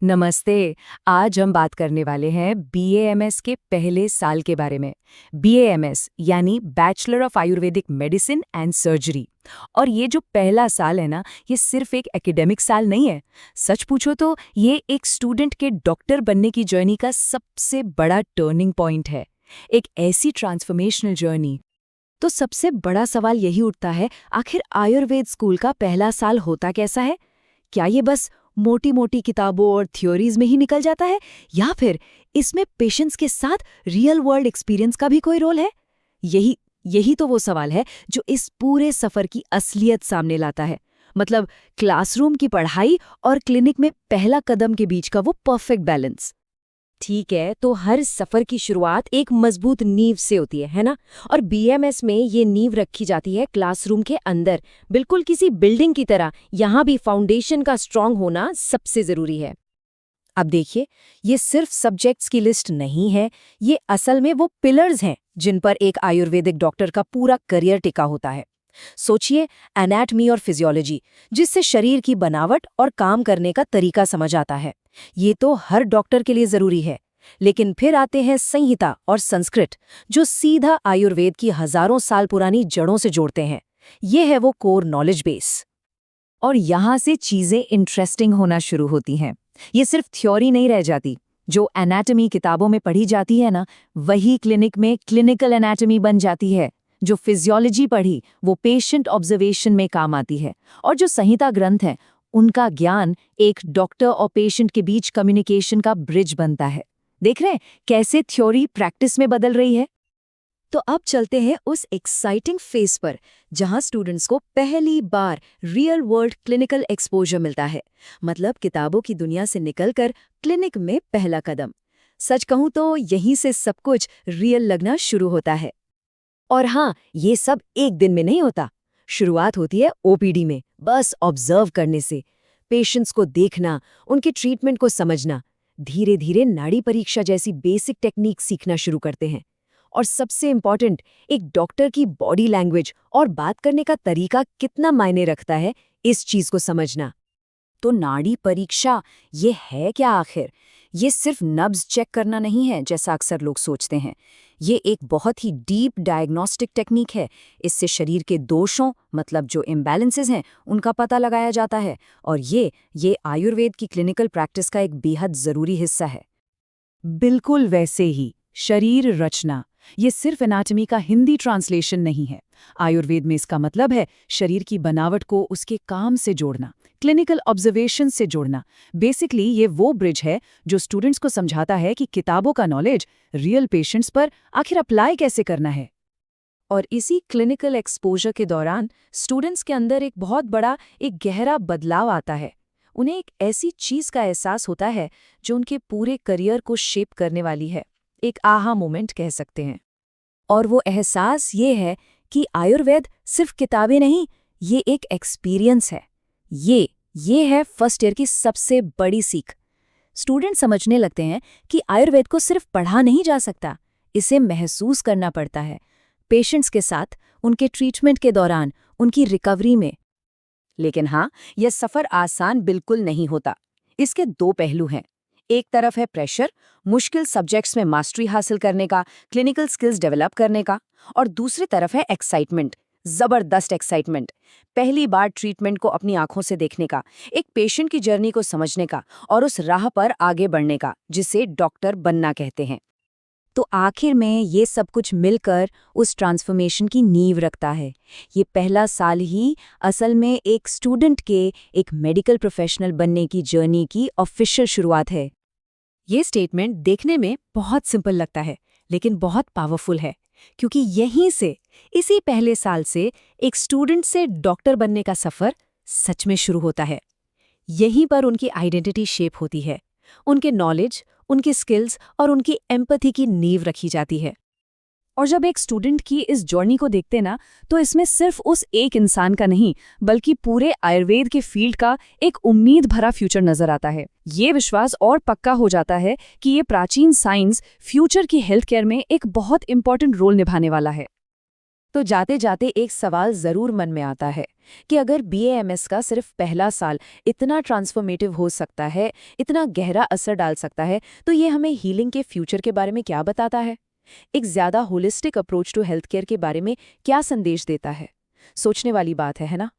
नमस्ते। आज हम बात करने वाले हैं बीएएमएस के पहले साल के बारे में। बीएएमएस यानी bachelor of Ayurvedic medicine and surgery. और ये जो पहला साल है ना, ये सिर्फ एक एकेडमिक साल नहीं है। सच पूछो तो ये एक स्टूडेंट के डॉक्टर बनने की जर्नी का सबसे बड़ा टर्निंग पॉइंट है, एक ऐसी ट्रांसफॉर्मेशनल जर्नी। तो सबसे बड़ा सवाल यही उठता है, आखिर आयुर्वेद स्कूल का पहला साल होता कैसा है? क्या ये बस मोटी मोटी किताबों और थ्योरीज में ही निकल जाता है, या फिर इसमें पेशेंट्स के साथ रियल वर्ल्ड एक्सपीरियंस का भी कोई रोल है? यही यही तो वो सवाल है जो इस पूरे सफर की असलियत सामने लाता है। मतलब क्लासरूम की पढ़ाई और क्लिनिक में पहला कदम के बीच का वो परफेक्ट बैलेंस। ठीक है, तो हर सफर की शुरुआत एक मजबूत नींव से होती है ना? और बीएमएस में ये नींव रखी जाती है क्लासरूम के अंदर, बिल्कुल किसी बिल्डिंग की तरह। यहाँ भी फाउंडेशन का स्ट्रांग होना सबसे जरूरी है। अब देखिए, ये सिर्फ सब्जेक्ट्स की लिस्ट नहीं है, ये असल में वो पिलर्स हैं जिन पर एक आयुर्वेदिक डॉक्टर का पूरा करियर टिका होता है। सोचिए, एनाटमी और फिजियोलॉजी, जिससे शरीर की बनावट और काम करने का तरीका समझ आता है। ये तो हर डॉक्टर के लिए जरूरी है। लेकिन फिर आते हैं संहिता और संस्कृत, जो सीधा आयुर्वेद की हजारों साल पुरानी जड़ों से जोड़ते हैं। ये है वो कोर नॉलेज बेस। और यहाँ से चीजें इंटरेस्टिंग होना शुरू होती हैं। ये सिर्फ थ्योरी नहीं रह जाती। जो एनाटमी किताबों में पढ़ी जाती है ना, वही क्लिनिक में क्लिनिकल एनाटमी बन जाती है। जो फिजियोलॉजी पढ़ी, वो पेशेंट ऑब्जर्वेशन में काम आती है। और जो संहिता ग्रंथ हैं, उनका ज्ञान एक डॉक्टर और पेशेंट के बीच कम्युनिकेशन का ब्रिज बनता है। देख रहे हैं कैसे थ्योरी प्रैक्टिस में बदल रही है? तो अब चलते हैं उस एक्साइटिंग फेज पर, जहां स्टूडेंट्स को पहली बार रियल वर्ल्ड क्लिनिकल एक्सपोजर मिलता है। मतलब किताबों की दुनिया से निकलकर क्लिनिक में पहला कदम। सच कहूं तो यहीं से सब कुछ रियल लगना शुरू होता है। और हाँ, ये सब एक दिन में नहीं होता। शुरुआत होती है ओपीडी में, बस ऑब्जर्व करने से। पेशेंट्स को देखना, उनके ट्रीटमेंट को समझना। धीरे धीरे नाड़ी परीक्षा जैसी बेसिक टेक्निक सीखना शुरू करते हैं। और सबसे इम्पॉर्टेंट, एक डॉक्टर की बॉडी लैंग्वेज और बात करने का तरीका कितना मायने रखता है, इस चीज को समझना। तो नाड़ी परीक्षा ये है क्या आखिर? ये सिर्फ नब्ज चेक करना नहीं है जैसा अक्सर लोग सोचते हैं। ये एक बहुत ही डीप डायग्नोस्टिक टेक्निक है। इससे शरीर के दोषों, मतलब जो इम्बैलेंसेस हैं, उनका पता लगाया जाता है। और ये आयुर्वेद की क्लिनिकल प्रैक्टिस का एक बेहद जरूरी हिस्सा है। बिल्कुल वैसे ही शरीर रचना, ये सिर्फ एनाटमी का हिंदी ट्रांसलेशन नहीं है। आयुर्वेद में इसका मतलब है शरीर की बनावट को उसके काम से जोड़ना, क्लिनिकल ऑब्जर्वेशन से जोड़ना। बेसिकली ये वो ब्रिज है जो स्टूडेंट्स को समझाता है कि किताबों का नॉलेज रियल पेशेंट्स पर आखिर अप्लाई कैसे करना है। और इसी क्लिनिकल एक्सपोजर के दौरान स्टूडेंट्स के अंदर एक बहुत बड़ा, एक गहरा बदलाव आता है। उन्हें एक ऐसी चीज का एहसास होता है जो उनके पूरे करियर को शेप करने वाली है। एक आहा मोमेंट कह सकते हैं। और वो एहसास ये है कि आयुर्वेद सिर्फ किताबें नहीं, ये एक एक्सपीरियंस है। ये है फर्स्ट ईयर की सबसे बड़ी सीख। स्टूडेंट समझने लगते हैं कि आयुर्वेद को सिर्फ पढ़ा नहीं जा सकता, इसे महसूस करना पड़ता है, पेशेंट्स के साथ, उनके ट्रीटमेंट के दौरान, उनकी रिकवरी में। लेकिन हाँ, यह सफर आसान बिल्कुल नहीं होता। इसके दो पहलू हैं। एक तरफ है प्रेशर, मुश्किल सब्जेक्ट्स में मास्टरी हासिल करने का, क्लिनिकल स्किल्स डेवलप करने का। और दूसरी तरफ है एक्साइटमेंट, जबरदस्त एक्साइटमेंट। पहली बार ट्रीटमेंट को अपनी आंखों से देखने का, एक पेशेंट की जर्नी को समझने का और उस राह पर आगे बढ़ने का, जिसे डॉक्टर बनना कहते हैं। तो आखिर में ये सब कुछ मिलकर उस ट्रांसफॉर्मेशन की नींव रखता है। ये पहला साल ही असल में एक स्टूडेंट के एक मेडिकल प्रोफेशनल बनने की जर्नी की ऑफिशियल शुरुआत है। ये स्टेटमेंट देखने में बहुत सिंपल लगता है, लेकिन बहुत पावरफुल है, क्योंकि यहीं से, इसी पहले साल से एक स्टूडेंट से डॉक्टर बनने का सफर सच में शुरू होता है। यहीं पर उनकी आइडेंटिटी शेप होती है, उनके नॉलेज, उनके स्किल्स और उनकी एम्पैथी की नींव रखी जाती है। और जब एक स्टूडेंट की इस जर्नी को देखते ना, तो इसमें सिर्फ उस एक इंसान का नहीं, बल्कि पूरे आयुर्वेद के फील्ड का एक उम्मीद भरा फ्यूचर नजर आता है। ये विश्वास और पक्का हो जाता है कि ये प्राचीन साइंस फ्यूचर की हेल्थ केयर में एक बहुत इंपॉर्टेंट रोल निभाने वाला है। तो जाते जाते एक सवाल ज़रूर मन में आता है कि अगर BAMS का सिर्फ पहला साल इतना ट्रांसफॉर्मेटिव हो सकता है, इतना गहरा असर डाल सकता है, तो ये हमें हीलिंग के फ्यूचर के बारे में क्या बताता है? एक ज़्यादा holistic approach to health care के बारे में क्या संदेश देता है? सोचने वाली बात है ना?